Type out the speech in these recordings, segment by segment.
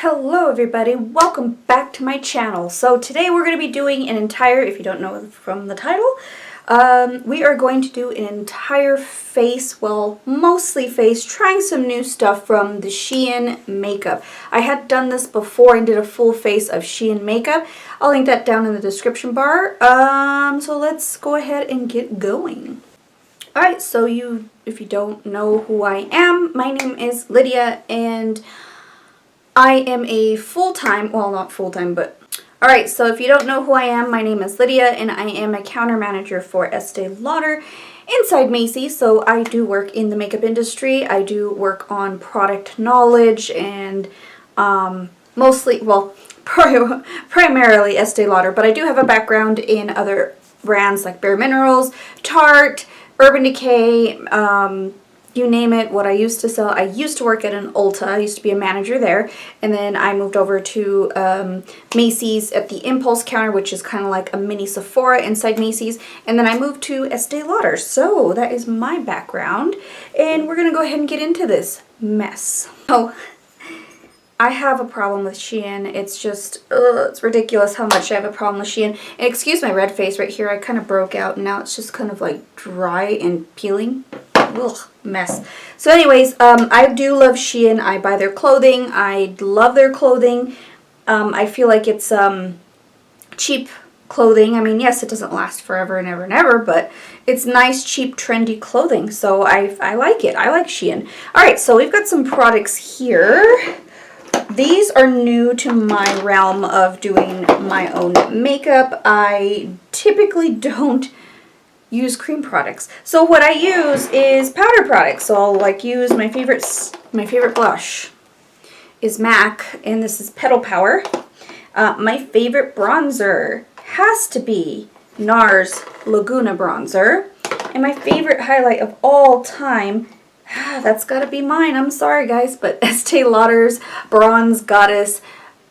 Hello everybody, welcome back to my channel. So today we're going to be doing an entire, if you don't know from the title, we are going to do an entire face, well mostly face, trying some new stuff from the Shein makeup. I had done this before and did a full face of Shein makeup. I'll link that down in the description bar. So let's go ahead and get going. Alright, so if you don't know who I am, my name is Lydia and I am a full-time, well not full-time, but alright, so if you don't know who I am, my name is Lydia and I am a counter manager for Estee Lauder inside Macy's. So I do work in the makeup industry. I do work on product knowledge and mostly, well, primarily Estee Lauder, but I do have a background in other brands like Bare Minerals, Tarte, Urban Decay, you name it, what I used to sell. I used to work at an Ulta. I used to be a manager there. And then I moved over to Macy's at the Impulse counter, which is kind of like a mini Sephora inside Macy's. And then I moved to Estee Lauder. So that is my background. And we're going to go ahead and get into this mess. Oh, I have a problem with Shein. It's just, it's ridiculous how much I have a problem with Shein. And excuse my red face right here. I kind of broke out and now it's just kind of like dry and peeling. Ugh, mess. So anyways, I do love Shein. I buy their clothing. I love their clothing. I feel like it's cheap clothing. I mean, yes, it doesn't last forever and ever and ever, but it's nice, cheap, trendy clothing. So I like it. I like Shein. Alright, so we've got some products here. These are new to my realm of doing my own makeup. I typically don't use cream products. So what I use is powder products. So I'll like use my favorite blush is MAC, and this is Petal Power. My favorite bronzer has to be NARS Laguna bronzer. And my favorite highlight of all time, that's gotta be mine. I'm sorry guys, but Estee Lauder's Bronze Goddess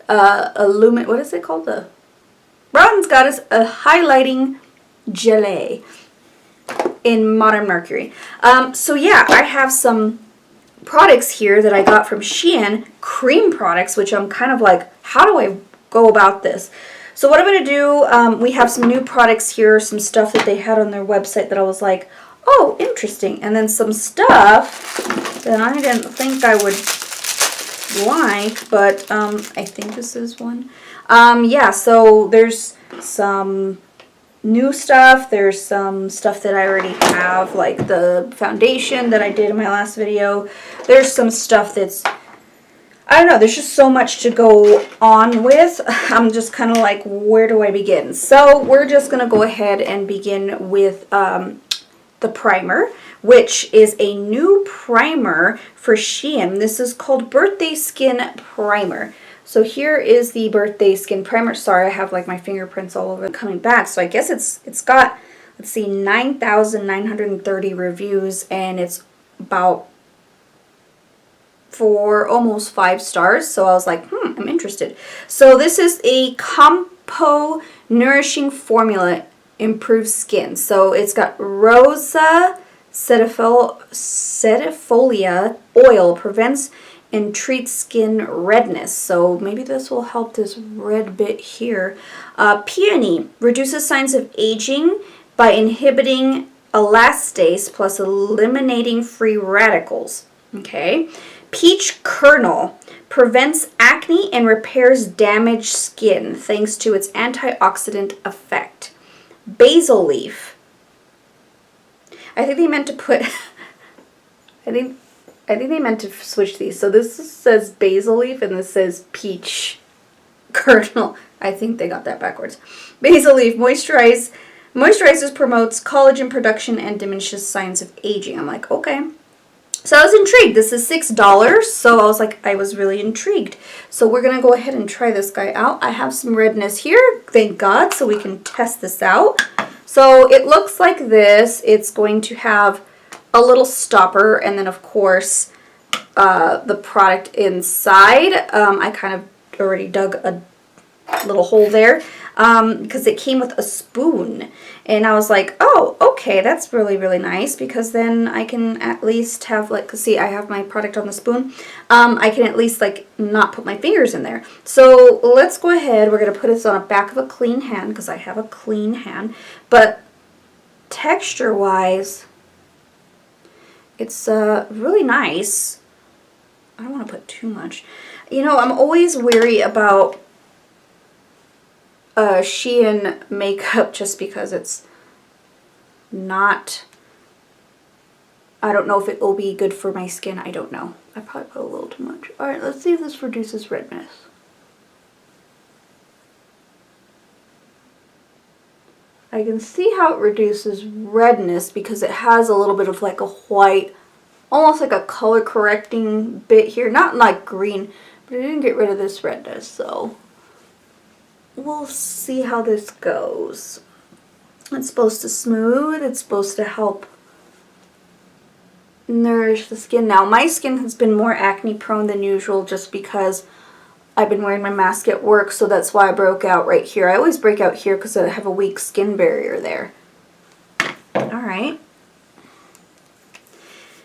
what is it called? The Bronze Goddess Highlighting Gelée in Modern Mercury. So yeah, I have some products here that I got from Shein, cream products, which I'm kind of like, how do I go about this? So what I'm going to do, we have some new products here, some stuff that they had on their website that I was like, oh, interesting. And then some stuff that I didn't think I would like, but I think this is one. Yeah, so there's some new stuff. There's some stuff that I already have, like the foundation that I did in my last video. There's some stuff that's, I don't know, there's just so much to go on with. I'm just kind of like, where do I begin? So we're just going to go ahead and begin with the primer, which is a new primer for Shein. This is called Birthday Skin Primer. So here is the Birthday Skin Primer. Sorry, I have like my fingerprints all over it coming back. So I guess it's got, let's see, 9,930 reviews, and it's about almost 5 stars. So I was like, I'm interested. So this is a Compo Nourishing Formula Improved Skin. So it's got Rosa Sedifolia Oil, prevents and treats skin redness. So maybe this will help this red bit here. Peony reduces signs of aging by inhibiting elastase plus eliminating free radicals. Okay. Peach kernel prevents acne and repairs damaged skin thanks to its antioxidant effect. Basil leaf. I think they meant to put I think they meant to switch these. So this says basil leaf and this says peach kernel. I think they got that backwards. Basil leaf moisturizes, promotes collagen production, and diminishes signs of aging. I'm like, okay. So I was intrigued. This is $6. So I was like, I was really intrigued. So we're going to go ahead and try this guy out. I have some redness here, thank God, so we can test this out. So it looks like this. It's going to have a little stopper, and then of course the product inside. I kind of already dug a little hole there. because it came with a spoon. And I was like, oh, okay, that's really, really nice, because then I can at least have, like, see, I have my product on the spoon. I can at least, like, not put my fingers in there. So let's go ahead. We're going to put this on the back of a clean hand, because I have a clean hand. But texture-wise, it's really nice. I don't want to put too much. You know, I'm always weary about Shein makeup just because it's not, I don't know if it will be good for my skin. I don't know. I probably put a little too much. Alright, let's see if this reduces redness. I can see how it reduces redness because it has a little bit of like a white, almost like a color correcting bit here. Not like green, but it didn't get rid of this redness, so we'll see how this goes. It's supposed to smooth, it's supposed to help nourish the skin. Now, my skin has been more acne prone than usual just because I've been wearing my mask at work, so that's why I broke out right here. I always break out here because I have a weak skin barrier there. Alright.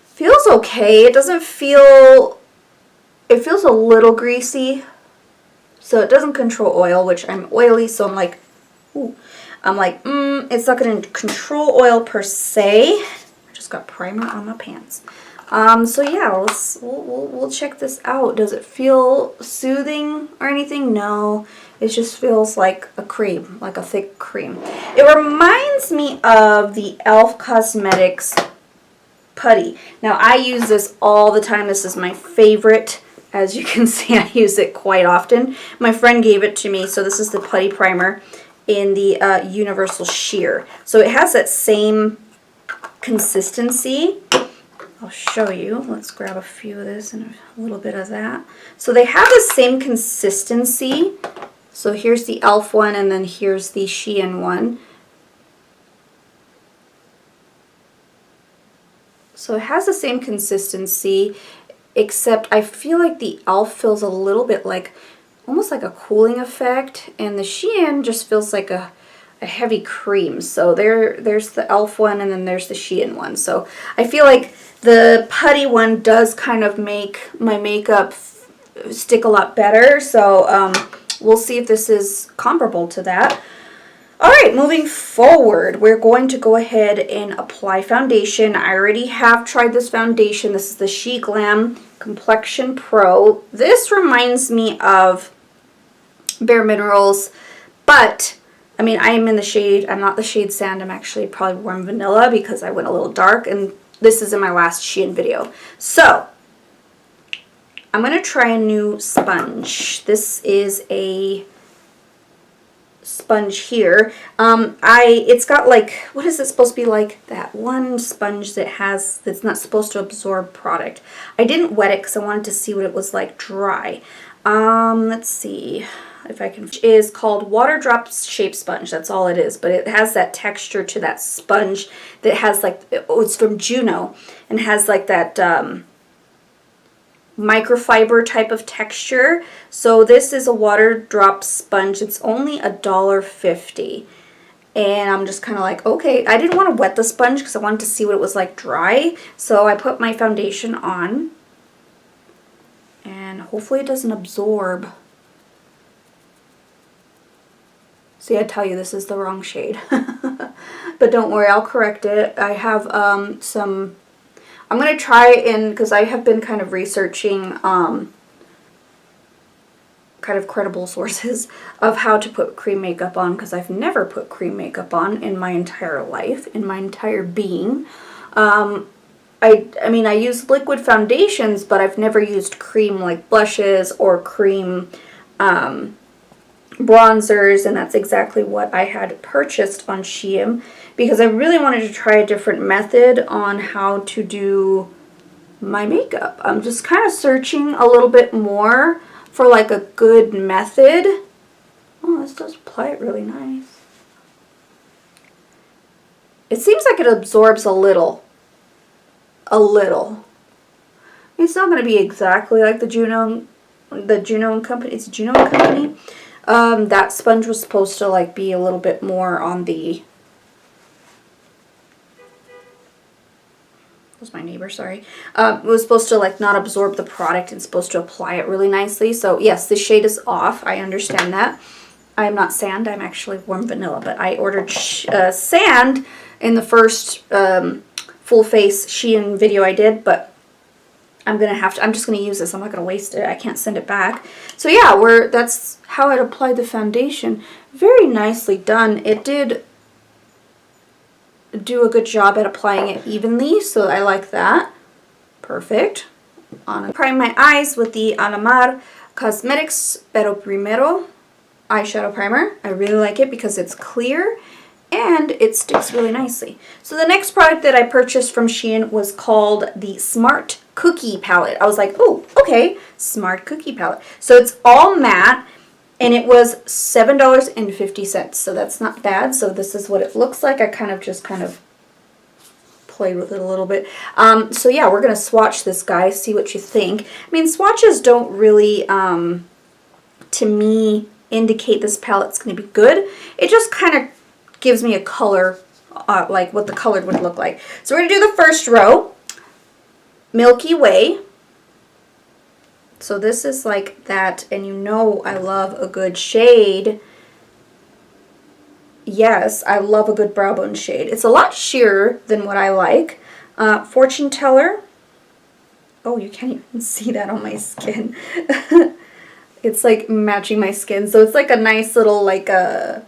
Feels okay. It doesn't feel, it feels a little greasy. So it doesn't control oil, which I'm oily, so I'm like, ooh. I'm like, it's not going to control oil per se. I just got primer on my pants. So yeah, we'll check this out. Does it feel soothing or anything? No, it just feels like a cream, like a thick cream. It reminds me of the e.l.f. Cosmetics putty. Now, I use this all the time. This is my favorite. As you can see, I use it quite often. My friend gave it to me, so this is the putty primer in the Universal Sheer. So it has that same consistency. I'll show you. Let's grab a few of this and a little bit of that. So they have the same consistency. So here's the e.l.f. one, and then here's the Shein one. So it has the same consistency, except I feel like the e.l.f. feels a little bit like, almost like a cooling effect, and the Shein just feels like a heavy cream. So there's the e.l.f. one, and then there's the Shein one. So I feel like the putty one does kind of make my makeup stick a lot better. So we'll see if this is comparable to that. Alright, moving forward, we're going to go ahead and apply foundation. I already have tried this foundation. This is the Shein Glam Complexion Pro. This reminds me of Bare Minerals, but I mean, I am in the shade, I'm not the shade Sand, I'm actually probably Warm Vanilla because I went a little dark, and this is in my last Shein video. So, I'm going to try a new sponge. This is a sponge here. It's got like, what is it supposed to be like? That one sponge that has, that's not supposed to absorb product. I didn't wet it because I wanted to see what it was like dry. Let's see if I can. It is called Water Drop Shape Sponge. That's all it is, but it has that texture to that sponge that has like, oh, it's from Juno, and has like that microfiber type of texture. So this is a water drop sponge. It's only $1.50, and I'm just kind of like, okay, I didn't want to wet the sponge because I wanted to see what it was like dry. So I put my foundation on, and hopefully it doesn't absorb. See, I tell you, this is the wrong shade. But don't worry, I'll correct it. I have some, I'm going to try in, because I have been kind of researching kind of credible sources of how to put cream makeup on, because I've never put cream makeup on in my entire life, in my entire being. I mean, I use liquid foundations, but I've never used cream like blushes or cream bronzers, and that's exactly what I had purchased on Shein because I really wanted to try a different method on how to do my makeup. I'm just kind of searching a little bit more for like a good method. Oh, this does apply it really nice. It seems like it absorbs a little. It's not going to be exactly like the Juno and Company. It's Juno and Company. That sponge was supposed to like be a little bit more on the, was my neighbor, sorry. It was supposed to like not absorb the product and supposed to apply it really nicely. So yes, the shade is off. I understand that. I'm not sand, I'm actually warm vanilla, but I ordered sand in the first full face Shein video I did, but I'm just gonna use this. I'm not gonna waste it. I can't send it back. So yeah, that's how I applied the foundation. Very nicely done. It did do a good job at applying it evenly, so I like that. Perfect. Prime my eyes with the Alamar Cosmetics Pero Primero eyeshadow primer. I really like it because it's clear and it sticks really nicely. So the next product that I purchased from Shein was called the Smart Cookie Palette. I was like, oh, okay, Smart Cookie Palette. So it's all matte and it was $7.50. So that's not bad. So this is what it looks like. I kind of played with it a little bit. So yeah, we're going to swatch this guy, see what you think. I mean, swatches don't really, to me, indicate this palette's going to be good. It just kind of gives me a color, like what the color would look like. So we're going to do the first row, Milky Way. So this is like that, and you know I love a good shade. Yes, I love a good brow bone shade. It's a lot sheerer than what I like. Fortune Teller. Oh, you can't even see that on my skin. It's like matching my skin. So it's like a nice little like a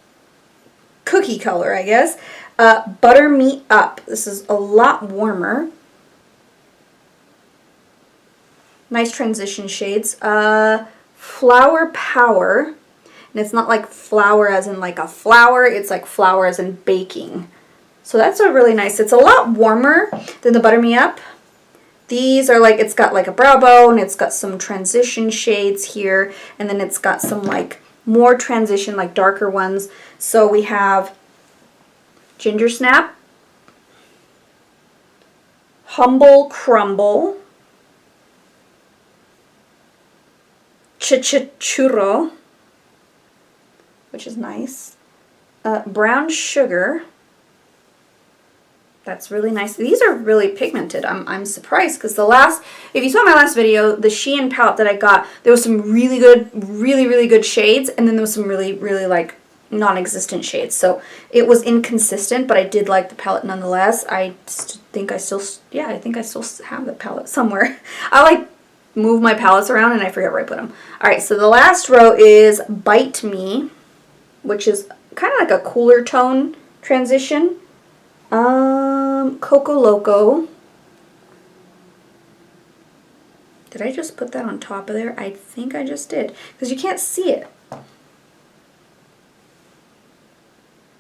cookie color, I guess. Butter Me Up. This is a lot warmer. Nice transition shades. Flower Power. And it's not like flour as in like a flower. It's like flour as in baking. So that's a really nice. It's a lot warmer than the Butter Me Up. These are like, it's got like a brow bone, it's got some transition shades here, and then it's got some like more transition, like darker ones. So we have Ginger Snap, Humble Crumble, Churro, which is nice, Brown Sugar. That's really nice. These are really pigmented. I'm surprised because if you saw my last video, the Shein palette that I got, there was some really good, really good shades, and then there was some really like non-existent shades. So it was inconsistent, but I did like the palette nonetheless. I think I still have the palette somewhere. I like move my palettes around and I forget where I put them. All right, so the last row is Bite Me, which is kind of like a cooler tone transition. Coco Loco. Did I just put that on top of there? I think I just did, because you can't see it.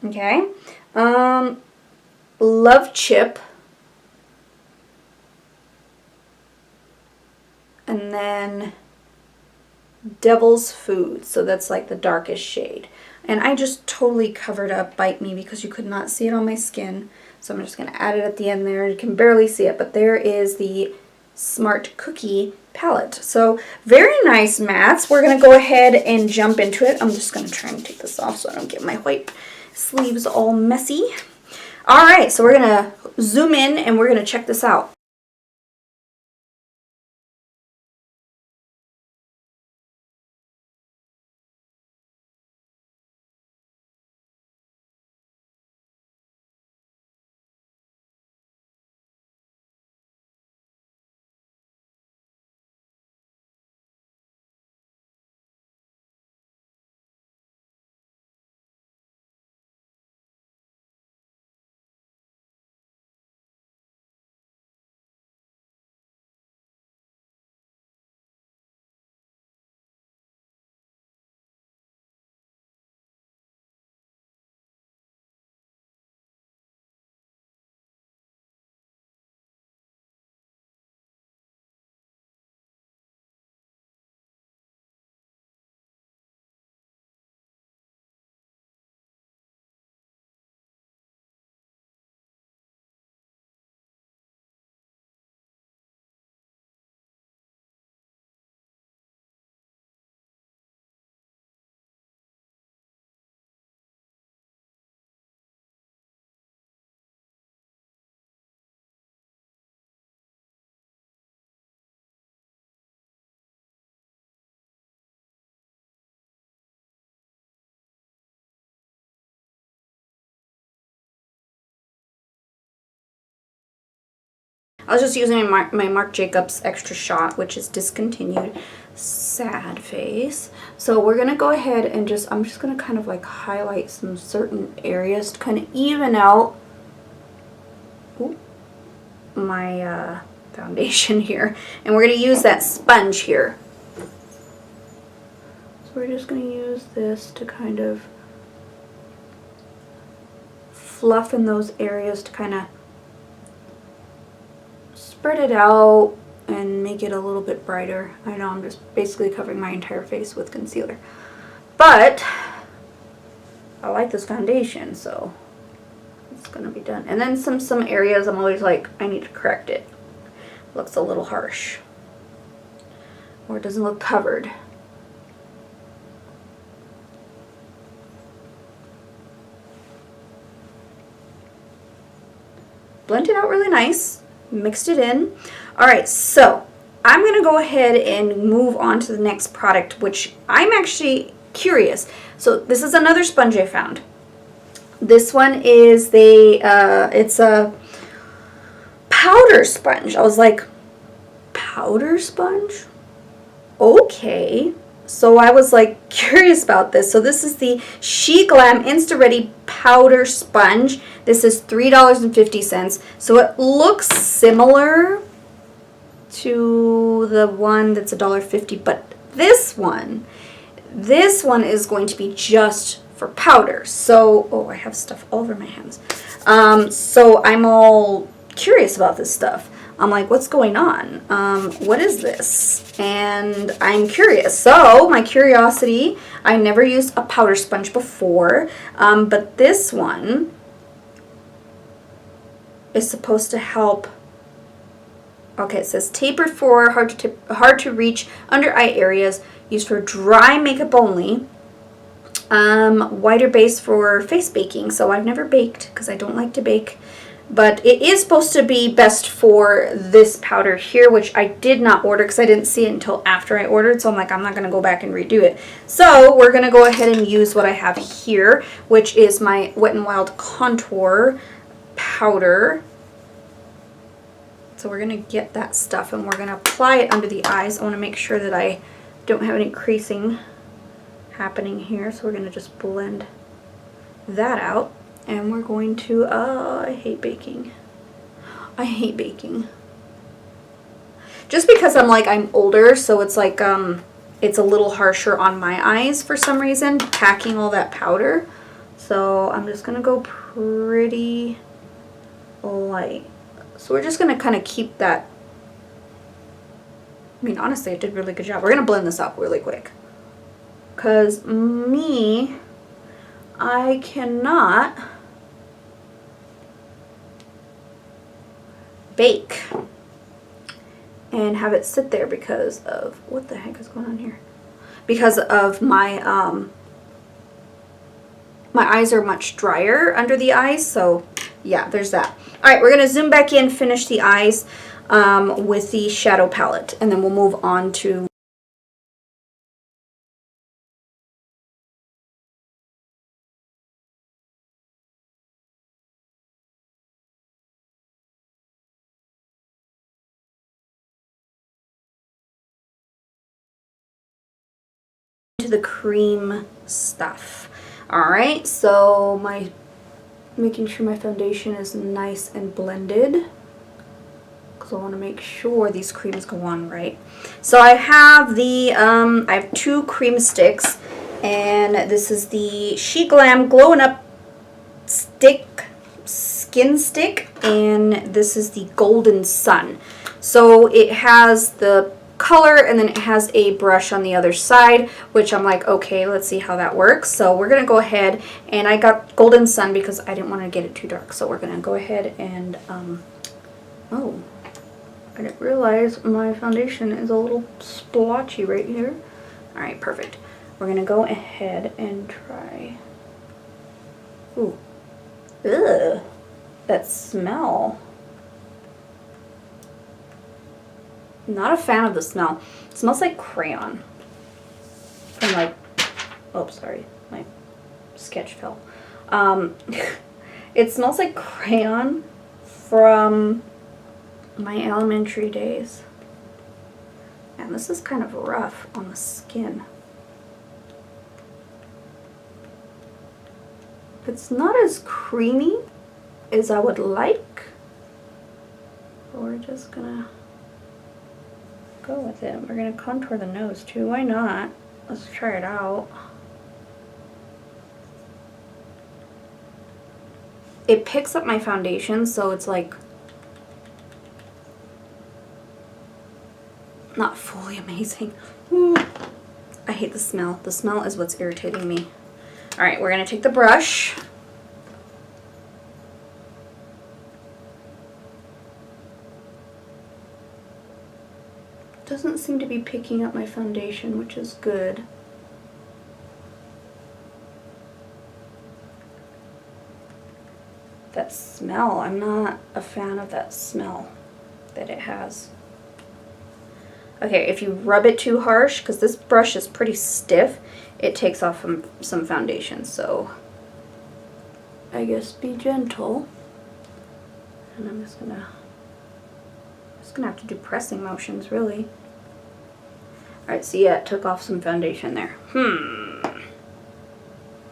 Okay. Love Chip. And then Devil's Food. So that's like the darkest shade. And I just totally covered up Bite Me because you could not see it on my skin. So I'm just going to add it at the end there. You can barely see it, but there is the Smart Cookie palette. So very nice mattes. We're going to go ahead and jump into it. I'm just going to try and take this off so I don't get my white sleeves all messy. All right, so we're going to zoom in and we're going to check this out. I was just using my Marc Jacobs Extra Shot, which is discontinued. Sad face. So we're going to go ahead and I'm just going to kind of like highlight some certain areas to kind of even out my foundation here. And we're going to use that sponge here. So we're just going to use this to kind of fluff in those areas to kind of spread it out and make it a little bit brighter. I know I'm just basically covering my entire face with concealer. But I like this foundation, so it's going to be done. And then some areas I'm always like, I need to correct it. Looks a little harsh. Or it doesn't look covered. Blend it out really nice. Mixed it in. Alright, so I'm going to go ahead and move on to the next product, which I'm actually curious. So this is another sponge I found. This one is it's a powder sponge. I was like, powder sponge? Okay. So I was like curious about this. So this is the She Glam Insta Ready Powder Sponge. This is $3.50. So it looks similar to the one that's $1.50, but this one is going to be just for powder. So, oh, I have stuff all over my hands. So I'm all curious about this stuff. I'm like, what's going on? What is this? And I'm curious. So my curiosity, I never used a powder sponge before, but this one is supposed to help. Okay, it says tapered for hard to reach under eye areas, used for dry makeup only. Whiter base for face baking. So I've never baked because I don't like to bake. But it is supposed to be best for this powder here, which I did not order because I didn't see it until after I ordered. So I'm like, I'm not going to go back and redo it. So we're going to go ahead and use what I have here, which is my Wet n Wild Contour powder. So we're going to get that stuff and we're going to apply it under the eyes. I want to make sure that I don't have any creasing happening here. So we're going to just blend that out. And we're going to, I hate baking. I hate baking. Just because I'm older, so it's like, it's a little harsher on my eyes for some reason, packing all that powder. So I'm just going to go pretty light. So we're just going to kind of keep that. I mean, honestly, it did a really good job. We're going to blend this up really quick. Because I cannot bake and have it sit there because of, what the heck is going on here? Because of my my eyes are much drier under the eyes, so yeah, there's that. Alright, we're going to zoom back in, finish the eyes with the shadow palette, and then we'll move on to the cream stuff. Alright, so making sure my foundation is nice and blended, because I want to make sure these creams go on right. So I have I have two cream sticks, and this is the She Glam Glowing Up Skin Stick, and this is the Golden Sun. So it has the color and then it has a brush on the other side, which I'm like, okay, let's see how that works. So we're gonna go ahead, and I got Golden Sun because I didn't want to get it too dark, so we're gonna go ahead and oh, I didn't realize my foundation is a little splotchy right here. Alright, perfect. We're gonna go ahead and try. Ooh, ugh, that smell. Not a fan of the smell. It smells like crayon. From like, oh, sorry, my sketch fell. It smells like crayon from my elementary days. And this is kind of rough on the skin. It's not as creamy as I would like. But we're just gonna go with it. We're gonna contour the nose too. Why not? Let's try it out. It picks up my foundation, so it's like not fully amazing. Ooh. I hate the smell. The smell is what's irritating me. Alright, we're gonna take the brush. Doesn't seem to be picking up my foundation, which is good. That smell, I'm not a fan of that smell that it has. Okay, if you rub it too harsh, because this brush is pretty stiff, it takes off some foundation, so I guess be gentle. And I'm just gonna have to do pressing motions, really. Alright, so yeah, it took off some foundation there.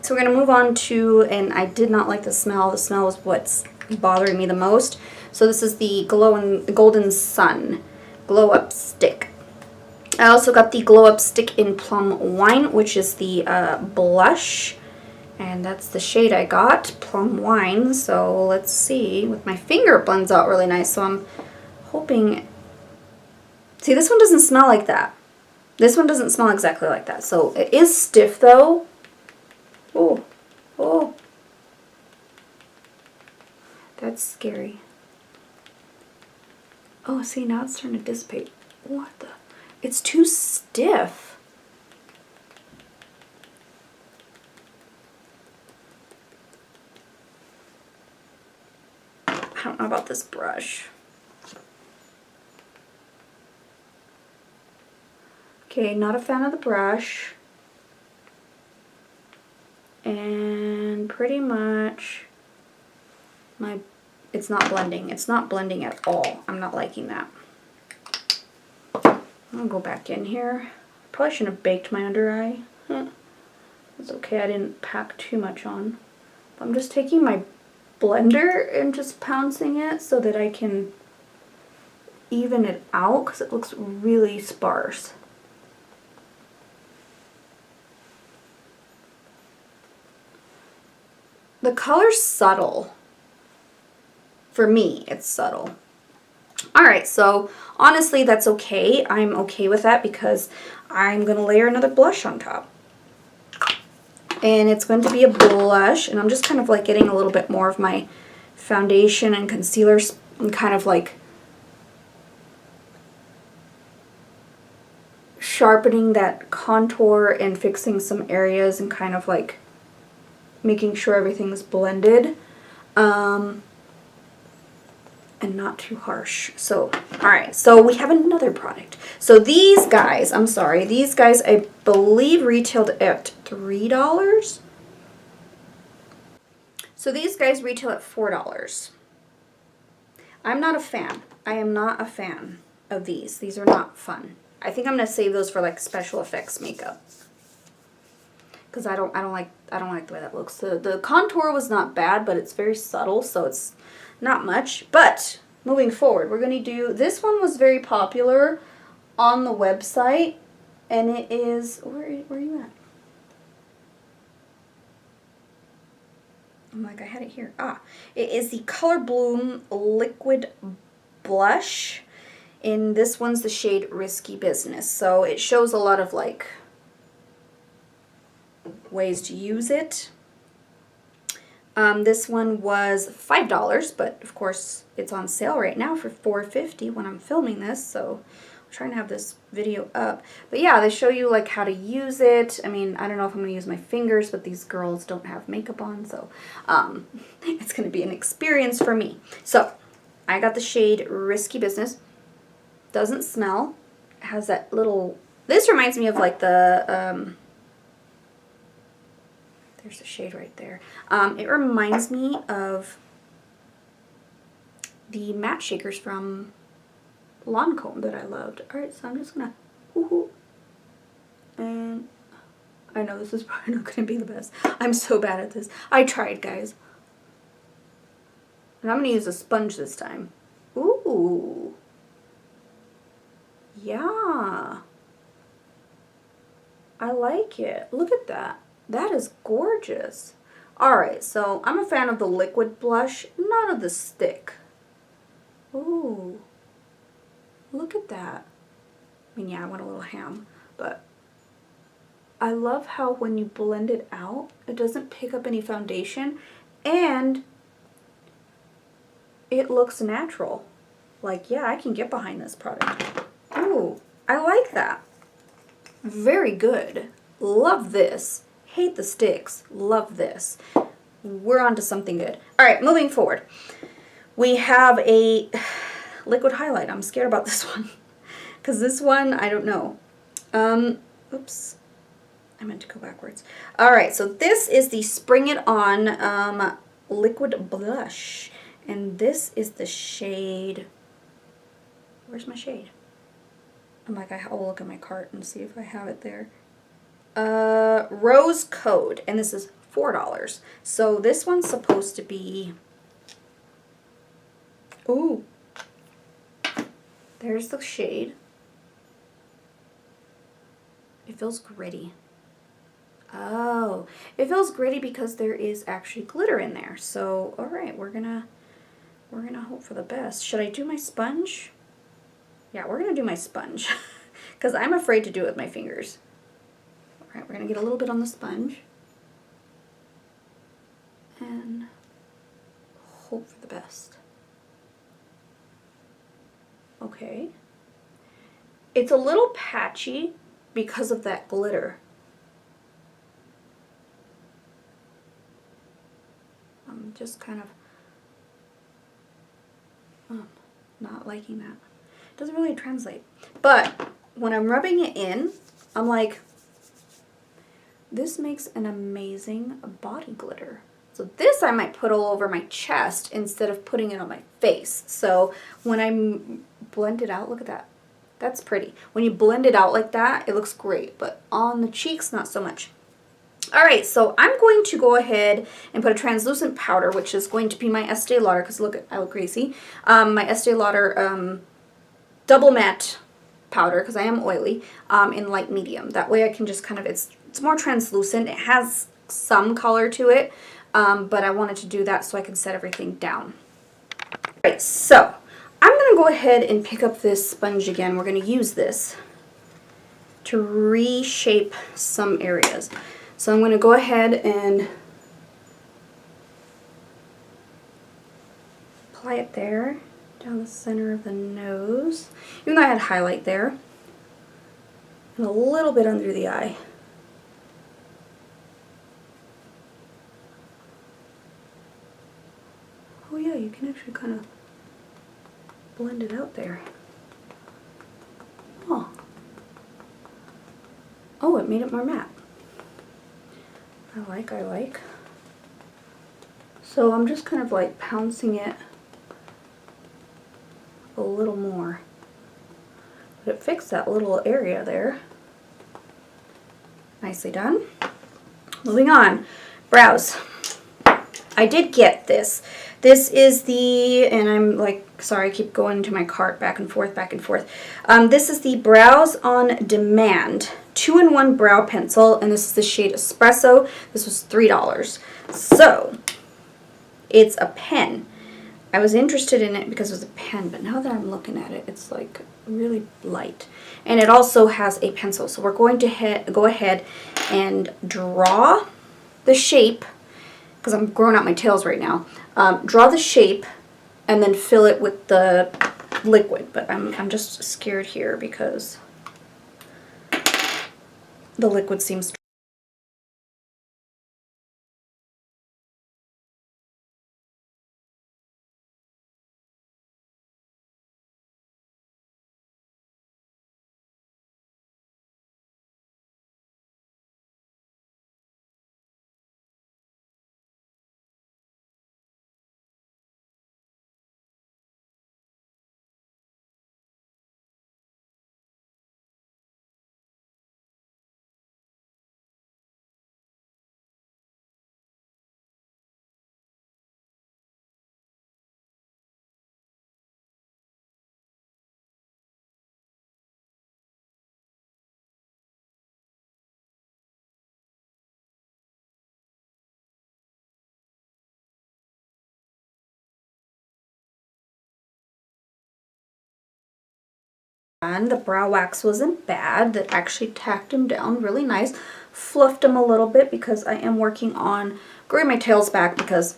So we're gonna move on to, and I did not like the smell. The smell is what's bothering me the most. So this is the Golden Sun Glow Up Stick. I also got the Glow Up Stick in Plum Wine, which is the blush. And that's the shade I got, Plum Wine. So let's see. With my finger, it blends out really nice. So I'm hoping... See, this one doesn't smell like that. This one doesn't smell exactly like that. So it is stiff, though. Oh, oh. That's scary. Oh, see, now it's starting to dissipate. What the... It's too stiff. I don't know about this brush. Okay, not a fan of the brush. And pretty much it's not blending. It's not blending at all. I'm not liking that. I'll go back in here. Probably shouldn't have baked my under eye. It's okay, I didn't pack too much on. I'm just taking my blender and just pouncing it so that I can even it out because it looks really sparse. The color's subtle. For me, it's subtle. Alright, so honestly, that's okay. I'm okay with that because I'm going to layer another blush on top. And it's going to be a blush, and I'm just kind of like getting a little bit more of my foundation and concealer and kind of like sharpening that contour and fixing some areas and kind of like making sure everything's blended. And not too harsh. So, alright, so we have another product. So these guys, I'm sorry, these guys I believe retailed at $3. So these guys retail at $4. I'm not a fan. I am not a fan of these. These are not fun. I think I'm gonna save those for like special effects makeup. Because I don't like the way that looks. The contour was not bad, but it's very subtle, so it's not much. But moving forward, we're going to do, this one was very popular on the website, and it is, where are you at? I'm like, I had it here. It is the Color Bloom Liquid Blush, and this one's the shade Risky Business. So it shows a lot of like ways to use it. This one was $5, but of course it's on sale right now for $4.50 when I'm filming this, so I'm trying to have this video up. But yeah, they show you like how to use it. I mean, I don't know if I'm going to use my fingers, but these girls don't have makeup on, so it's going to be an experience for me. So I got the shade Risky Business. Doesn't smell. It has that little, this reminds me of like the, there's a shade right there. It reminds me of the matte shakers from Lancome that I loved. Alright, so I'm just gonna woohoo. And I know this is probably not gonna be the best. I'm so bad at this. I tried, guys. And I'm gonna use a sponge this time. Ooh. Yeah. I like it. Look at that. That is gorgeous. Alright, so I'm a fan of the liquid blush, not of the stick. Ooh. Look at that. I mean, yeah, I went a little ham, but I love how when you blend it out, it doesn't pick up any foundation, and it looks natural. Like, yeah, I can get behind this product. Ooh, I like that. Very good. Love this. Hate the sticks. Love this. We're on to something good. All right, moving forward. We have a liquid highlight. I'm scared about this one because this one, I don't know. Oops. I meant to go backwards. All right, so this is the Spring It On liquid blush. And this is the shade. Where's my shade? I'm like, I'll look at my cart and see if I have it there. Rose Code, and this is $4. So this one's supposed to be, ooh, there's the shade. It feels gritty. Oh, it feels gritty because there is actually glitter in there. So, all right, we're gonna hope for the best. Should I do my sponge? Yeah, we're gonna do my sponge because I'm afraid to do it with my fingers. All right, we're gonna get a little bit on the sponge and hope for the best. Okay. It's a little patchy because of that glitter. I'm just kind of not liking that. It doesn't really translate. But when I'm rubbing it in, I'm like, this makes an amazing body glitter. So this I might put all over my chest instead of putting it on my face. So when I blend it out, look at that. That's pretty. When you blend it out like that, it looks great. But on the cheeks, not so much. Alright, so I'm going to go ahead and put a translucent powder, which is going to be my Estee Lauder, because look, I look crazy. My Estee Lauder double matte powder, because I am oily, in light medium. That way I can just kind of, it's more translucent. It has some color to it, but I wanted to do that so I can set everything down. Alright, so I'm going to go ahead and pick up this sponge again. We're going to use this to reshape some areas. So I'm going to go ahead and apply it there, down the center of the nose, even though I had highlight there, and a little bit under the eye. Oh yeah, you can actually kind of blend it out there. Oh. Oh, it made it more matte. I like. So I'm just kind of like pouncing it a little more. But it fixed that little area there. Nicely done. Moving on. Brows. I did get this. This is the, and I'm like, sorry, I keep going to my cart back and forth, back and forth. This is the Brows on Demand 2-in-1 brow pencil, and this is the shade Espresso. This was $3. So, it's a pen. I was interested in it because it was a pen, but now that I'm looking at it, it's like really light. And it also has a pencil. So we're going to go ahead and draw the shape, because I'm growing out my tails right now. Draw the shape and then fill it with the liquid. But I'm just scared here because the liquid seems And the brow wax wasn't bad. That actually tacked them down really nice. Fluffed them a little bit because I am working on growing my tails back because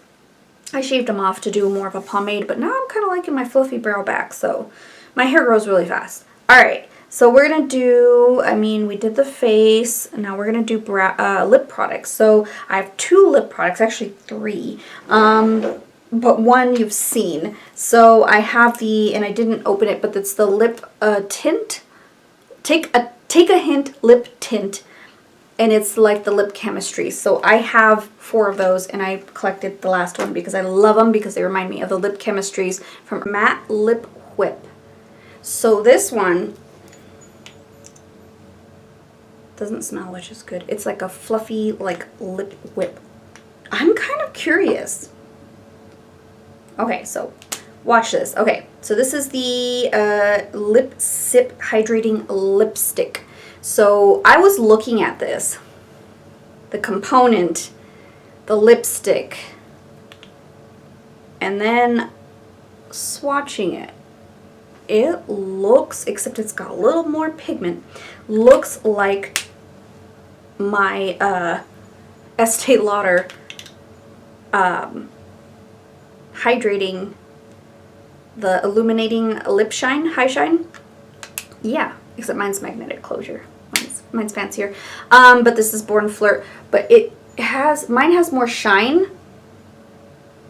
I shaved them off to do more of a pomade, but now I'm kind of liking my fluffy brow back, so my hair grows really fast. Alright, so we're going to do, we did the face, and now we're going to do lip products. So I have 2 lip products, actually 3, but one you've seen. So I have and I didn't open it, but it's the lip tint. Take a hint lip tint. And it's like the lip chemistry. So I have 4 of those, and I collected the last one because I love them because they remind me of the lip chemistries from Matte Lip Whip. So this one doesn't smell, which is good. It's like a fluffy like lip whip. I'm kind of curious. Okay, so watch this. Okay, so this is the Sip Hydrating Lipstick. So I was looking at this, the component, the lipstick, and then swatching it. It looks, except it's got a little more pigment, looks like my Estee Lauder hydrating, the Illuminating Lip Shine, High Shine. Yeah, except mine's magnetic closure. Mine's fancier. But this is Born Flirt. But mine has more shine.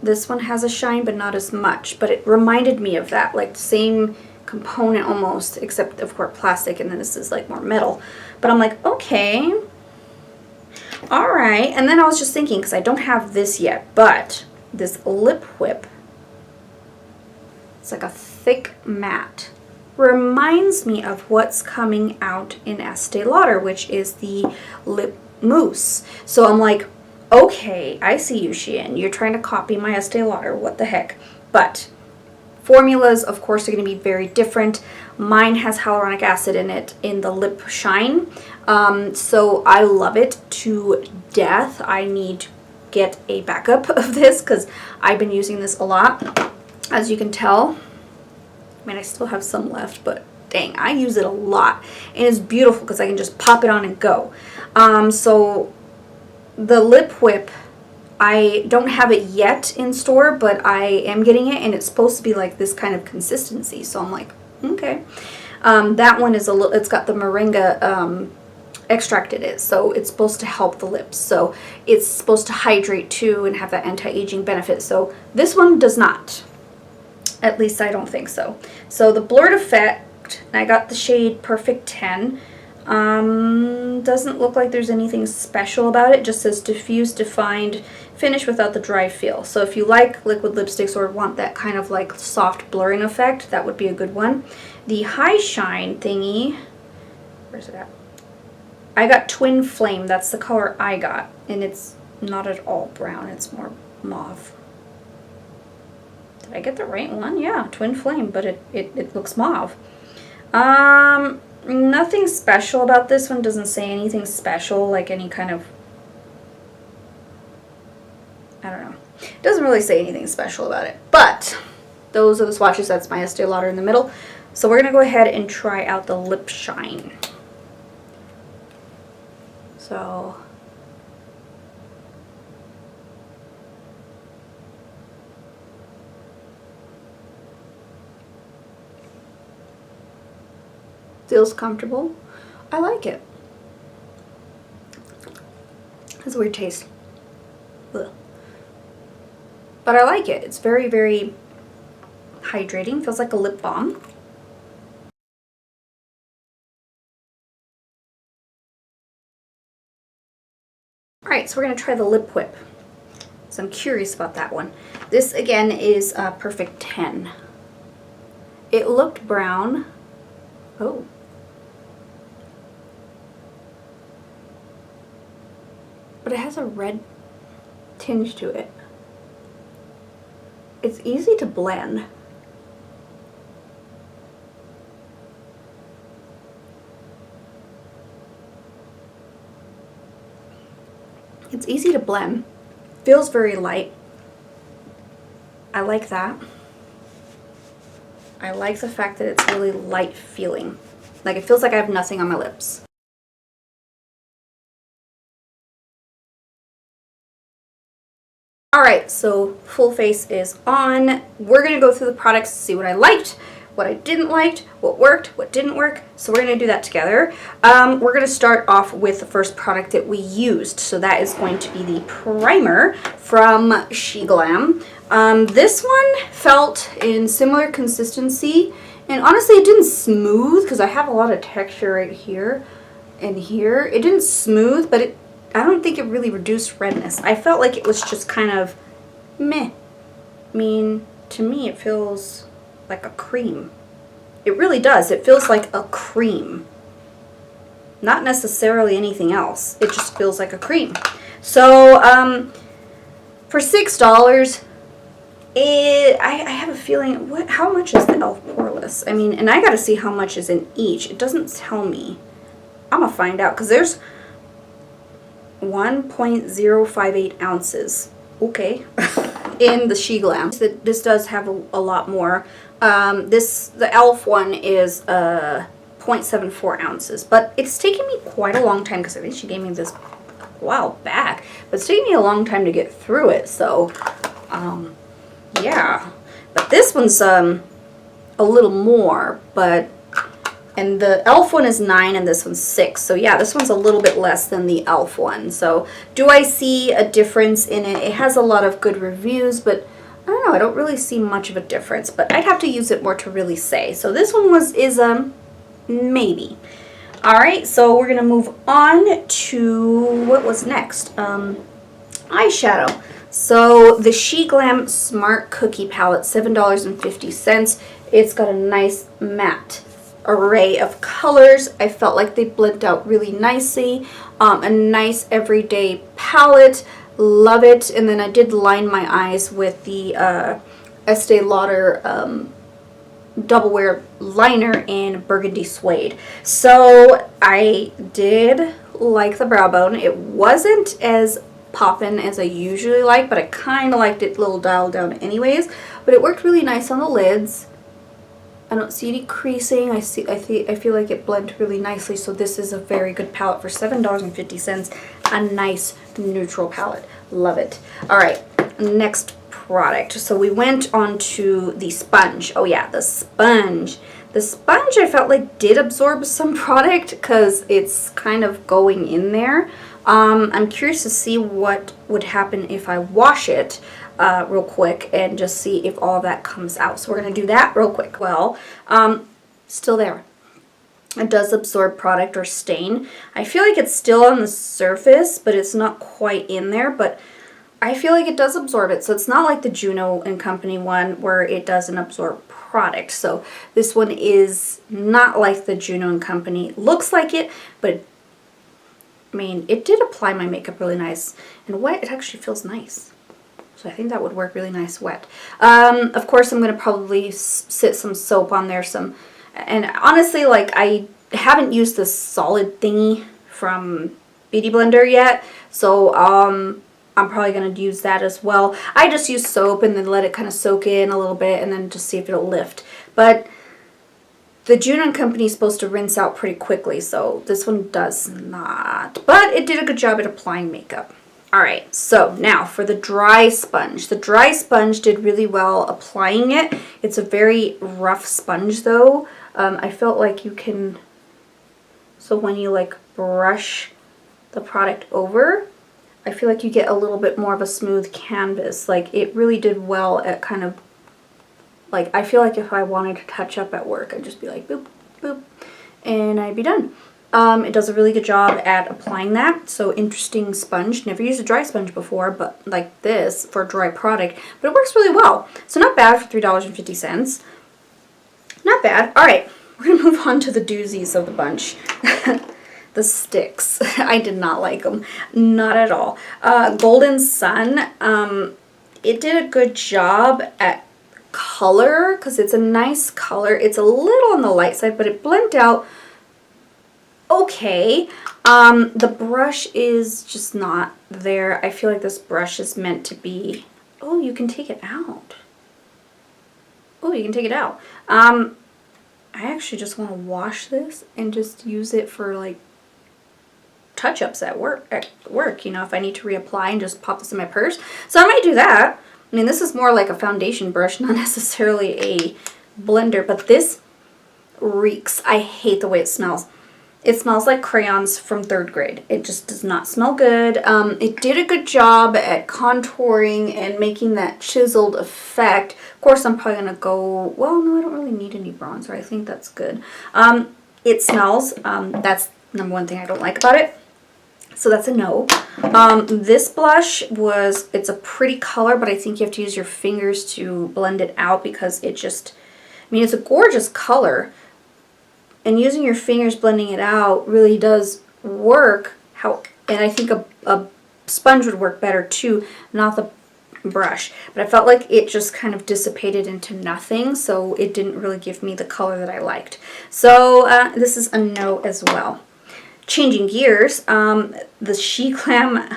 This one has a shine, but not as much. But it reminded me of that, like the same component almost, except of course plastic, and then this is like more metal. But I'm like, okay. Alright. And then I was just thinking, because I don't have this yet, but this lip whip, it's like a thick matte. Reminds me of what's coming out in Estee Lauder, which is the lip mousse. So I'm like, okay, I see you, Shein. You're trying to copy my Estee Lauder. What the heck? But formulas, of course, are going to be very different. Mine has hyaluronic acid in it in the lip shine. So I love it to death. I need to get a backup of this because I've been using this a lot, as you can tell. I still have some left, but dang, I use it a lot. And it's beautiful because I can just pop it on and go. So the lip whip, I don't have it yet in store, but I am getting it, and it's supposed to be like this kind of consistency. So I'm like, okay. That one is it's got the moringa extract in it, so it's supposed to help the lips. So it's supposed to hydrate too and have that anti-aging benefit. So this one does not. At least I don't think so. So the Blurred Effect, I got the shade Perfect 10. Doesn't look like there's anything special about it. It just says diffuse, defined, finish without the dry feel. So if you like liquid lipsticks or want that kind of like soft blurring effect, that would be a good one. The High Shine thingy, where's it at? I got Twin Flame. That's the color I got. And it's not at all brown. It's more mauve. Did I get the right one? Yeah, Twin Flame, but it looks mauve. Nothing special about this one. Doesn't say anything special, like any kind of, I don't know. It doesn't really say anything special about it. But those are the swatches. That's my Estee Lauder in the middle. So we're going to go ahead and try out the Lip Shine. So feels comfortable. I like it. Has a weird taste. Ugh. But I like it. It's very, very hydrating. Feels like a lip balm. Alright, so we're going to try the Lip Whip. So I'm curious about that one. This, again, is Perfect 10. It looked brown. Oh. But it has a red tinge to it. It's easy to blend. It's easy to blend. Feels very light. I like that. I like the fact that it's really light feeling. Like it feels like I have nothing on my lips. Alright, so full face is on. We're going to go through the products to see what I liked, what I didn't like, what worked, what didn't work. So we're going to do that together. We're going to start off with the first product that we used. So that is going to be the primer from She Glam. This one felt in similar consistency. And honestly, it didn't smooth because I have a lot of texture right here and here. It didn't smooth, but I don't think it really reduced redness. I felt like it was just kind of meh. I mean, to me, it feels like a cream. It really does. It feels like a cream. Not necessarily anything else. It just feels like a cream. So, for $6, I have a feeling, how much is the e.l.f. Poreless? I mean, and I gotta see how much is in each. It doesn't tell me. I'm gonna find out, because there's 1.058 ounces, okay, in the She Glam. This does have a lot more. The e.l.f. one is 0.74 ounces, but it's taken me quite a long time, because I think she gave me this a while back, but it's taken me a long time to get through it, so, yeah. But this one's a little more, and the e.l.f. one is 9 and this one's 6. So yeah, this one's a little bit less than the e.l.f. one. So do I see a difference in it? It has a lot of good reviews, but I don't know, I don't really see much of a difference. But I'd have to use it more to really say. So this one is a maybe. Alright, so we're going to move on to what was next. Eyeshadow. So the She Glam Smart Cookie Palette, $7.50. It's got a nice matte array of colors. I felt like they blend out really nicely. A nice everyday palette. Love it. And then I did line my eyes with the Estee Lauder Double Wear Liner in Burgundy Suede. So I did like the brow bone. It wasn't as poppin' as I usually like, but I kind of liked it a little dialed down anyways. But it worked really nice on the lids. I don't see any creasing. I feel like it blended really nicely. So this is a very good palette for $7.50. A nice neutral palette. Love it. All right, next product. So we went on to the sponge. Oh yeah, the sponge. The sponge I felt like did absorb some product because it's kind of going in there. I'm curious to see what would happen if I wash it real quick and just see if all that comes out. So we're going to do that real quick. Well, still there. It does absorb product or stain. I feel like it's still on the surface, but it's not quite in there. But I feel like it does absorb it. So it's not like the Juno & Company one where it doesn't absorb product. So this one is not like the Juno & Company. It looks like it, but I mean, it did apply my makeup really nice. And wet, it actually feels nice. So I think that would work really nice wet. Of course, I'm going to probably sit some soap on there. And honestly, like, I haven't used the solid thingy from Beauty Blender yet. So I'm probably going to use that as well. I just use soap and then let it kind of soak in a little bit and then just see if it'll lift. But the Juno & Company is supposed to rinse out pretty quickly, so this one does not. But it did a good job at applying makeup. Alright, so now for the dry sponge. The dry sponge did really well applying it. It's a very rough sponge though. I felt like you can, so when you like brush the product over, I feel like you get a little bit more of a smooth canvas. Like it really did well at kind of, like I feel like if I wanted to touch up at work, I'd just be like boop, boop, and I'd be done. It does a really good job at applying that. So interesting sponge. Never used a dry sponge before, but like this for a dry product. But it works really well. So not bad for $3.50. Not bad. Alright, we're going to move on to the doozies of the bunch. The sticks. I did not like them. Not at all. Golden Sun. It did a good job at color because it's a nice color. It's a little on the light side, but it blended out okay. The brush is just not there. I feel like this brush is meant to be, oh, you can take it out. Oh, you can take it out. I actually just want to wash this and just use it for like touch-ups at work, you know, if I need to reapply and just pop this in my purse. So I might do that. I mean, this is more like a foundation brush, not necessarily a blender, but this reeks. I hate the way it smells. It smells like crayons from 3rd grade. It just does not smell good. It did a good job at contouring and making that chiseled effect. Of course, I'm probably going to go, well, no, I don't really need any bronzer. I think that's good. It smells. That's number one thing I don't like about it. So that's a no. This blush it's a pretty color, but I think you have to use your fingers to blend it out because it just, I mean, it's a gorgeous color. And using your fingers blending it out really does work. And I think a sponge would work better too, not the brush. But I felt like it just kind of dissipated into nothing, so it didn't really give me the color that I liked. So this is a no as well. Changing gears, the Shein Glam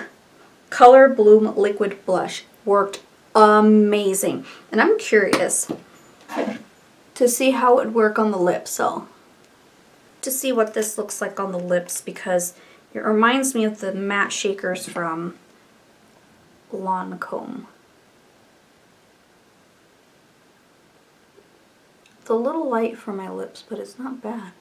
Color Bloom Liquid Blush worked amazing. And I'm curious to see how it would work on the lips. So to see what this looks like on the lips, because it reminds me of the matte shakers from Lancome. It's a little light for my lips, but it's not bad.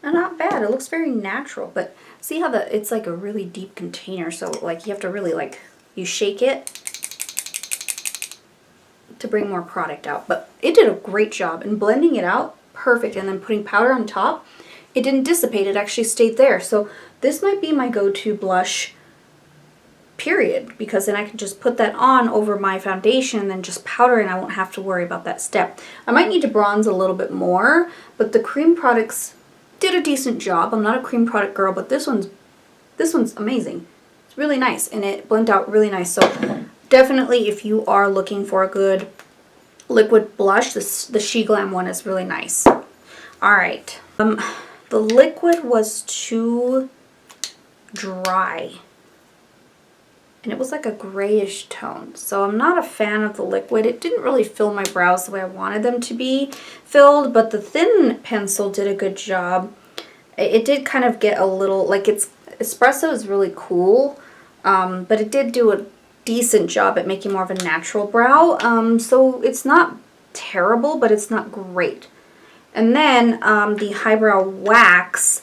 Not bad. It looks very natural, but see how it's like a really deep container, so like you have to really you shake it to bring more product out. But it did a great job in blending it out, perfect, and then putting powder on top. It didn't dissipate, it actually stayed there. So this might be my go-to blush, period, because then I can just put that on over my foundation and then just powder, and I won't have to worry about that step. I might need to bronze a little bit more, but the cream products did a decent job. I'm not a cream product girl, but this one's amazing. It's really nice, and it blended out really nice. So definitely, if you are looking for a good liquid blush, the Shein Glam one is really nice. All right, the liquid was too dry, and it was like a grayish tone. So I'm not a fan of the liquid. It didn't really fill my brows the way I wanted them to be filled, but the thin pencil did a good job. It did kind of get a little, like espresso is really cool, but it did do a decent job at making more of a natural brow. So it's not terrible, but it's not great. And then the Eyebrow Wax,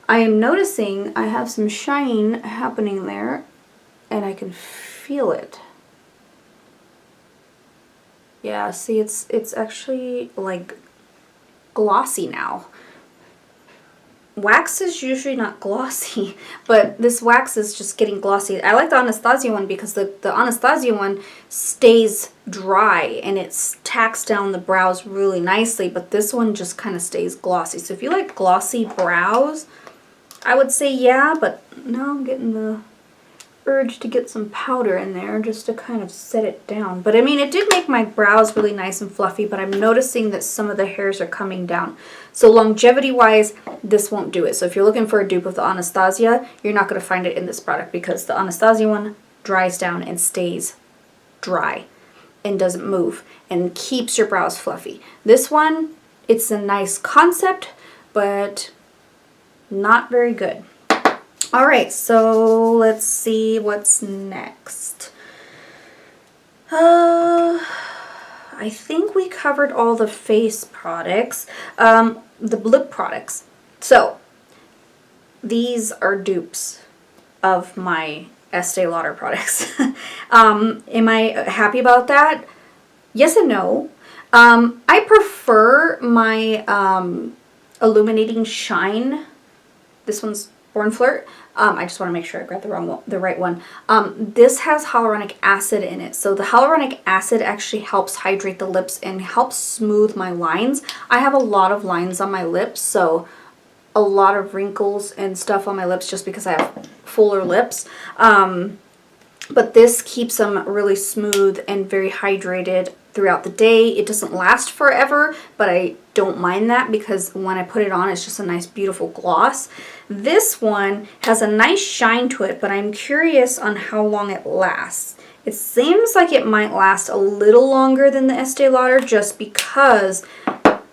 I am noticing I have some shine happening there, and I can feel it. Yeah, see, it's actually like glossy now. Wax is usually not glossy, but this wax is just getting glossy. I like the Anastasia one because the Anastasia one stays dry and it tacks down the brows really nicely, but this one just kind of stays glossy. So if you like glossy brows, I would say yeah, but now I'm getting the urge to get some powder in there just to kind of set it down. But I mean, it did make my brows really nice and fluffy, but I'm noticing that some of the hairs are coming down. So longevity wise, this won't do it. So if you're looking for a dupe of the Anastasia, you're not going to find it in this product, because the Anastasia one dries down and stays dry and doesn't move and keeps your brows fluffy. This one, it's a nice concept, but not very good. All right, so let's see what's next. I think we covered all the face products, the lip products. So these are dupes of my Estee Lauder products. Am I happy about that? Yes and no. I prefer my Illuminating Shine. This one's Born Flirt. I just want to make sure I grabbed the right one. This has hyaluronic acid in it. So the hyaluronic acid actually helps hydrate the lips and helps smooth my lines. I have a lot of lines on my lips, so a lot of wrinkles and stuff on my lips just because I have fuller lips. But this keeps them really smooth and very hydrated throughout the day. It doesn't last forever, but I don't mind that because when I put it on, it's just a nice, beautiful gloss. This one has a nice shine to it, but I'm curious on how long it lasts. It seems like it might last a little longer than the Estee Lauder just because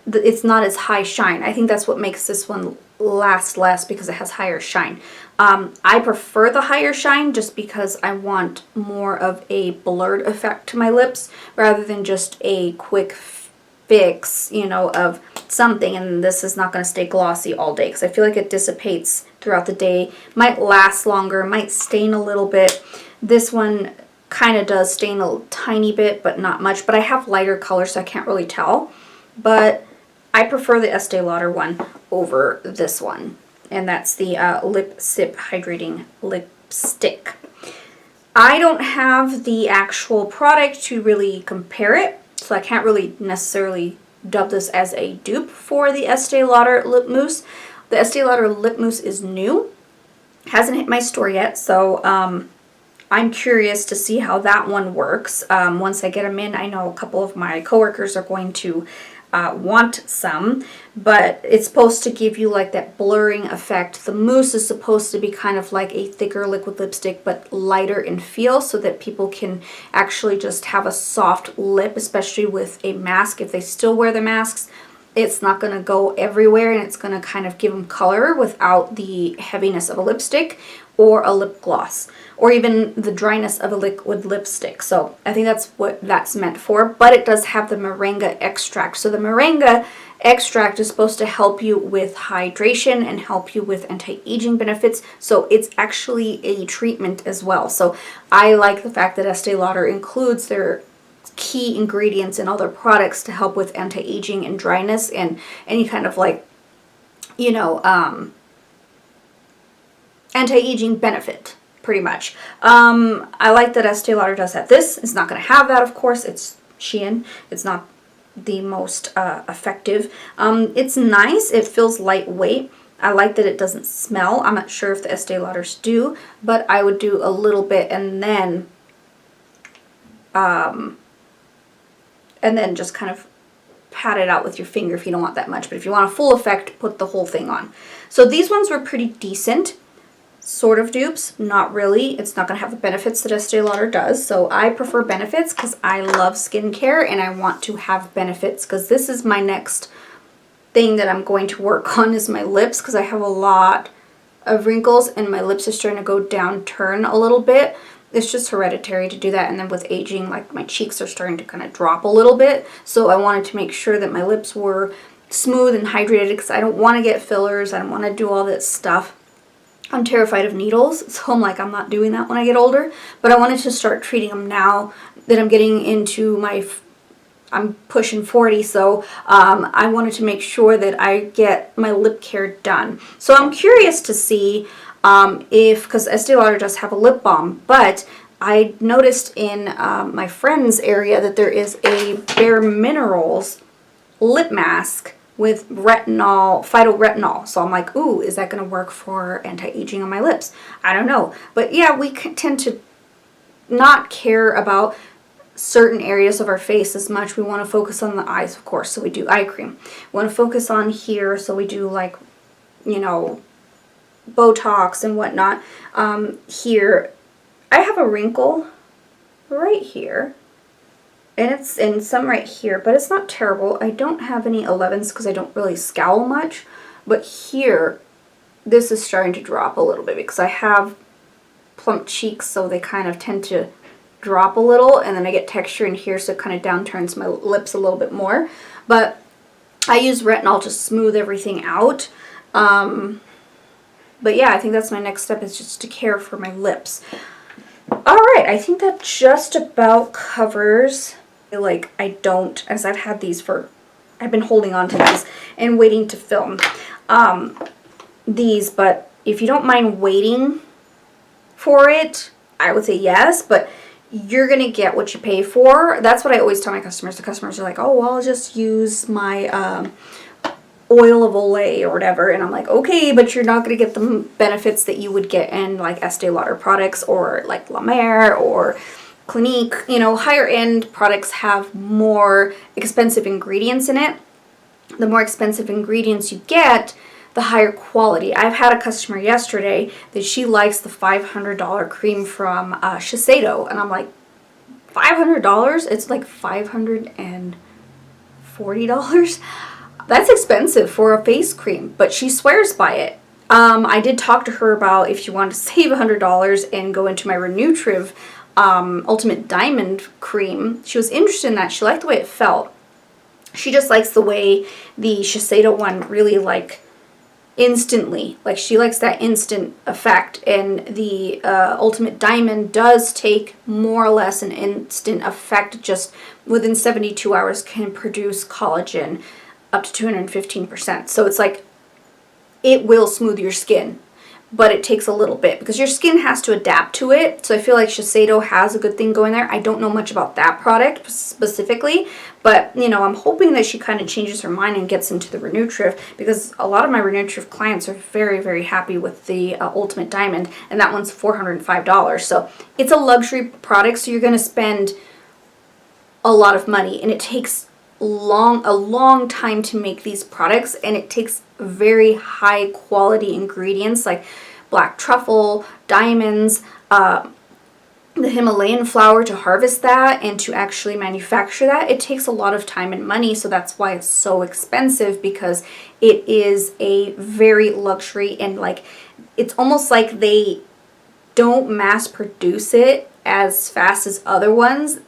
it's not as high shine. I think that's what makes this one last less, because it has higher shine. I prefer the higher shine just because I want more of a blurred effect to my lips rather than just a quick fix, you know, of something, and this is not going to stay glossy all day because I feel like it dissipates throughout the day, might last longer, might stain a little bit. This one kind of does stain a tiny bit, but not much, but I have lighter colors so I can't really tell, but I prefer the Estee Lauder one over this one, and that's the Sip Hydrating Lipstick. I don't have the actual product to really compare it, so I can't really necessarily dub this as a dupe for the Estee Lauder Lip Mousse. The Estee Lauder Lip Mousse is new, hasn't hit my store yet, so I'm curious to see how that one works. Once I get them in, I know a couple of my coworkers are going to want some, but it's supposed to give you like that blurring effect. The mousse is supposed to be kind of like a thicker liquid lipstick but lighter in feel, so that people can actually just have a soft lip, especially with a mask. If they still wear the masks, it's not going to go everywhere, and it's going to kind of give them color without the heaviness of a lipstick or a lip gloss, or even the dryness of a liquid lipstick. So I think that's what that's meant for, but it does have the moringa extract. So the moringa extract is supposed to help you with hydration and help you with anti-aging benefits, so it's actually a treatment as well. So I like the fact that Estee Lauder includes their key ingredients in all their products to help with anti-aging and dryness and any kind of like, you know, anti-aging benefit, pretty much. I like that Estee Lauder does that. This is not going to have that, of course. It's Shein. It's not the most effective. It's nice. It feels lightweight. I like that it doesn't smell. I'm not sure if the Estee Lauders do, but I would do a little bit and then just kind of pat it out with your finger if you don't want that much. But if you want a full effect, put the whole thing on. So these ones were pretty decent. Sort of dupes, not really. It's not going to have the benefits that Estee Lauder does. So I prefer benefits because I love skincare and I want to have benefits, because this is my next thing that I'm going to work on is my lips, because I have a lot of wrinkles and my lips are starting to go down, turn a little bit. It's just hereditary to do that, and then with aging, like my cheeks are starting to kind of drop a little bit. So I wanted to make sure that my lips were smooth and hydrated because I don't want to get fillers. I don't want to do all that stuff. I'm terrified of needles, so I'm like, I'm not doing that when I get older. But I wanted to start treating them now that I'm getting into my, I'm pushing 40, so I wanted to make sure that I get my lip care done. So I'm curious to see if, because Estee Lauder does have a lip balm, but I noticed in my friend's area that there is a Bare Minerals lip mask with retinol, phytoretinol. So I'm like, ooh, is that going to work for anti-aging on my lips? I don't know. But yeah, we tend to not care about certain areas of our face as much. We want to focus on the eyes, of course, so we do eye cream. We want to focus on here, so we do, like, you know, Botox and whatnot. Here, I have a wrinkle right here. And it's in some right here, but it's not terrible. I don't have any 11s because I don't really scowl much. But here, this is starting to drop a little bit because I have plump cheeks, so they kind of tend to drop a little. And then I get texture in here, so it kind of downturns my lips a little bit more. But I use retinol to smooth everything out. But yeah, I think that's my next step, is just to care for my lips. Alright, I think that just about covers... Like, I don't, as I've had these for, I've been holding on to these and waiting to film these, but if you don't mind waiting for it, I would say yes, but you're going to get what you pay for. That's what I always tell my customers. The customers are like, oh, well, I'll just use my oil of Olay or whatever, and I'm like, okay, but you're not going to get the benefits that you would get in like Estee Lauder products or like La Mer or Clinique. You know, higher end products have more expensive ingredients in it. The more expensive ingredients you get, the higher quality. I've had a customer yesterday that she likes the $500 cream from Shiseido, and I'm like, $500. It's like $540. That's expensive for a face cream, but she swears by it. I did talk to her about if she wanted to save $100 and go into my Renutriv Ultimate Diamond cream. She was interested in that. She liked the way it felt. She just likes the way the Shiseido one really like instantly, like she likes that instant effect, and the Ultimate Diamond does take more or less an instant effect. Just within 72 hours can produce collagen up to 215%. So it's like it will smooth your skin, but it takes a little bit because your skin has to adapt to it. So I feel like Shiseido has a good thing going there. I don't know much about that product specifically, but you know, I'm hoping that she kind of changes her mind and gets into the Renutriv, because a lot of my Renutriv clients are very, very happy with the Ultimate Diamond, and that one's $405. So it's a luxury product, so you're going to spend a lot of money, and it takes a long time to make these products, and it takes very high quality ingredients like black truffle, diamonds, the Himalayan flower to harvest that and to actually manufacture that. It takes a lot of time and money, so that's why it's so expensive, because it is a very luxury, and like it's almost like they don't mass produce it as fast as other ones.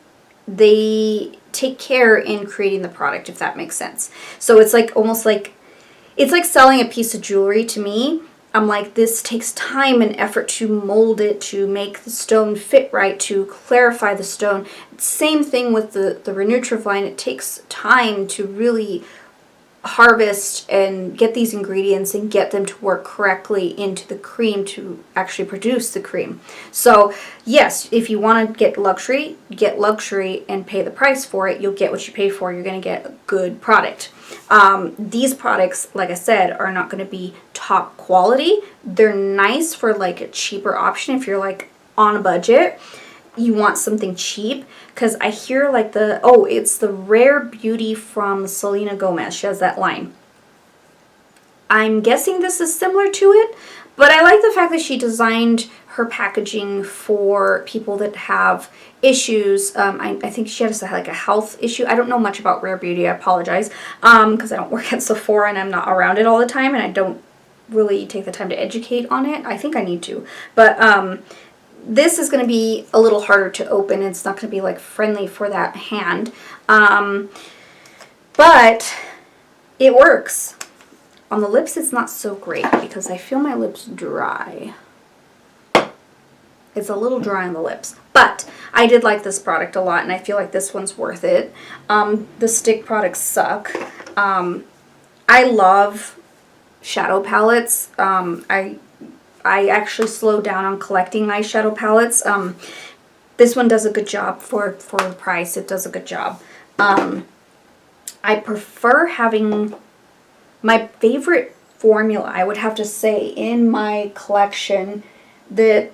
They take care in creating the product, if that makes sense. So it's like almost like it's like selling a piece of jewelry to me. I'm like, this takes time and effort to mold it, to make the stone fit right, to clarify the stone. Same thing with the Renutriv line. It takes time to really harvest and get these ingredients and get them to work correctly into the cream to actually produce the cream. So yes, if you want to get luxury and pay the price for it. You'll get what you pay for. You're going to get a good product. These products, like I said, are not going to be top quality. They're nice for like a cheaper option if you're like on a budget. You want something cheap, because I hear like it's the Rare Beauty from Selena Gomez. She has that line. I'm guessing this is similar to it, but I like the fact that she designed her packaging for people that have issues. I think she has like a health issue. I don't know much about Rare Beauty. I apologize, because I don't work at Sephora and I'm not around it all the time, and I don't really take the time to educate on it. I think I need to, but this is going to be a little harder to open. It's not going to be like friendly for that hand. But it works. On the lips, it's not so great because I feel my lips dry. It's a little dry on the lips. But I did like this product a lot, and I feel like this one's worth it. The stick products suck. I love shadow palettes. I actually slowed down on collecting eyeshadow palettes. This one does a good job for the price. It does a good job. I prefer having my favorite formula, I would have to say, in my collection that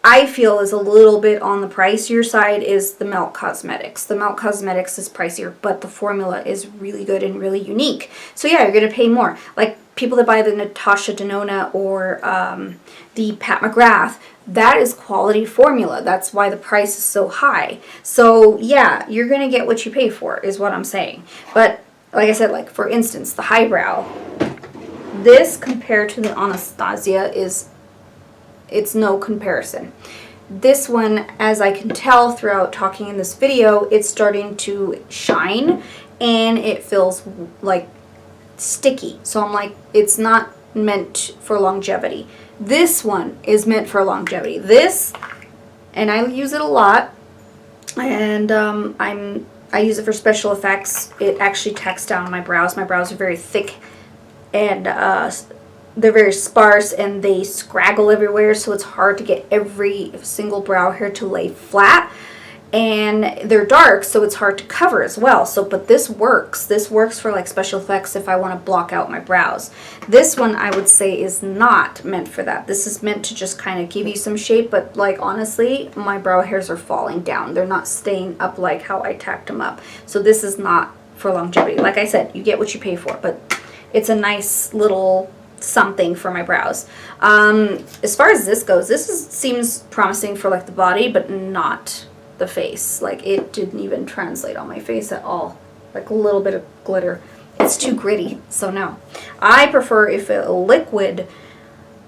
I feel is a little bit on the pricier side is the Melt Cosmetics. The Melt Cosmetics is pricier, but the formula is really good and really unique. So yeah, you're going to pay more. Like people that buy the Natasha Denona or the Pat McGrath, that is quality formula. That's why the price is so high. So yeah, you're going to get what you pay for is what I'm saying. But like I said, like for instance, the highbrow, this compared to the Anastasia it's no comparison. This one, as I can tell throughout talking in this video, it's starting to shine and it feels like sticky. So I'm like, it's not meant for longevity. This one is meant for longevity. This, and I use it a lot, and I use it for special effects. It actually tacks down my brows. My brows are very thick and they're very sparse and they scraggle everywhere, so it's hard to get every single brow hair to lay flat. And they're dark, so it's hard to cover as well. So, but this works. This works for like special effects if I want to block out my brows. This one I would say is not meant for that. This is meant to just kind of give you some shape, but like honestly, my brow hairs are falling down. They're not staying up like how I tacked them up. So this is not for longevity. Like I said, you get what you pay for, but it's a nice little something for my brows. As far as this goes, seems promising for like the body, but not the face. Like, it didn't even translate on my face at all. Like a little bit of glitter. It's too gritty, so no. I prefer if a liquid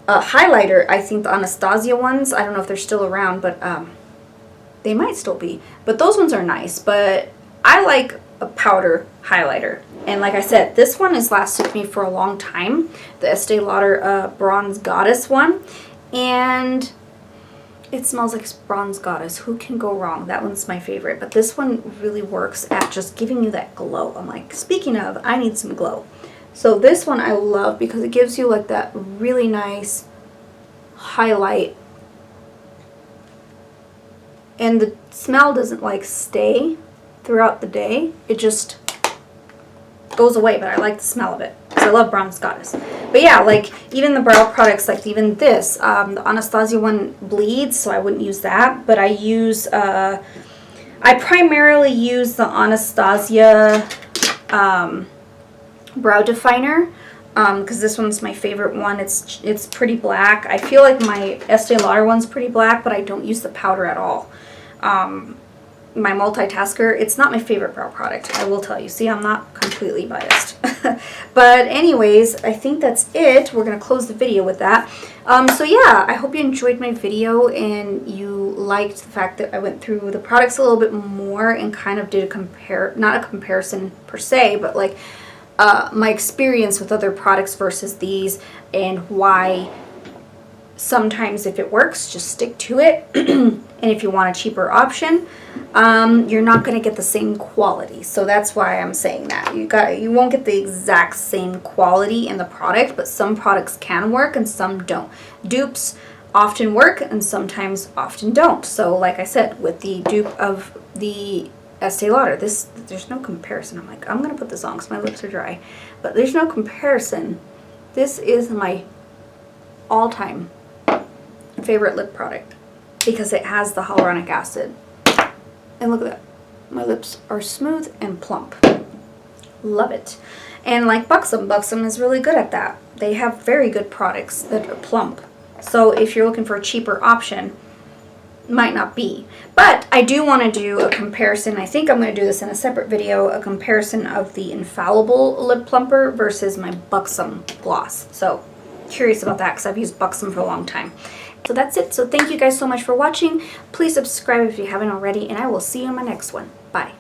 highlighter. I think the Anastasia ones, I don't know if they're still around, but they might still be. But those ones are nice, but I like a powder highlighter. And like I said, this one has lasted me for a long time. The Estee Lauder Bronze Goddess one. And it smells like Bronze Goddess. Who can go wrong? That one's my favorite. But this one really works at just giving you that glow. I'm like, speaking of, I need some glow. So this one I love because it gives you like that really nice highlight. And the smell doesn't like stay throughout the day. It just goes away, but I like the smell of it because I love Bronze Goddess. But yeah, like even the brow products, like even this, the Anastasia one bleeds, so I wouldn't use that. But I use, I primarily use the Anastasia brow definer because this one's my favorite one. It's pretty black. I feel like my Estee Lauder one's pretty black, but I don't use the powder at all. My multitasker, it's not my favorite brow product, I will tell you. See, I'm not completely biased. But anyways, I think that's it. We're going to close the video with that. So yeah, I hope you enjoyed my video and you liked the fact that I went through the products a little bit more and kind of did a not a comparison per se, but like my experience with other products versus these and why sometimes if it works, just stick to it. And if you want a cheaper option, you're not going to get the same quality. So that's why I'm saying that. You won't get the exact same quality in the product, but some products can work and some don't. Dupes often work and sometimes often don't. So like I said, with the dupe of the Estee Lauder, there's no comparison. I'm like, I'm going to put this on because my lips are dry. But there's no comparison. This is my all-time favorite lip product because it has the hyaluronic acid. And look at that. My lips are smooth and plump. Love it. And like Buxom is really good at that. They have very good products that are plump. So if you're looking for a cheaper option, might not be. But I do want to do a comparison. I think I'm going to do this in a separate video, a comparison of the Infallible Lip Plumper versus my Buxom gloss. So curious about that because I've used Buxom for a long time. So that's it. So thank you guys so much for watching. Please subscribe if you haven't already, and I will see you in my next one. Bye.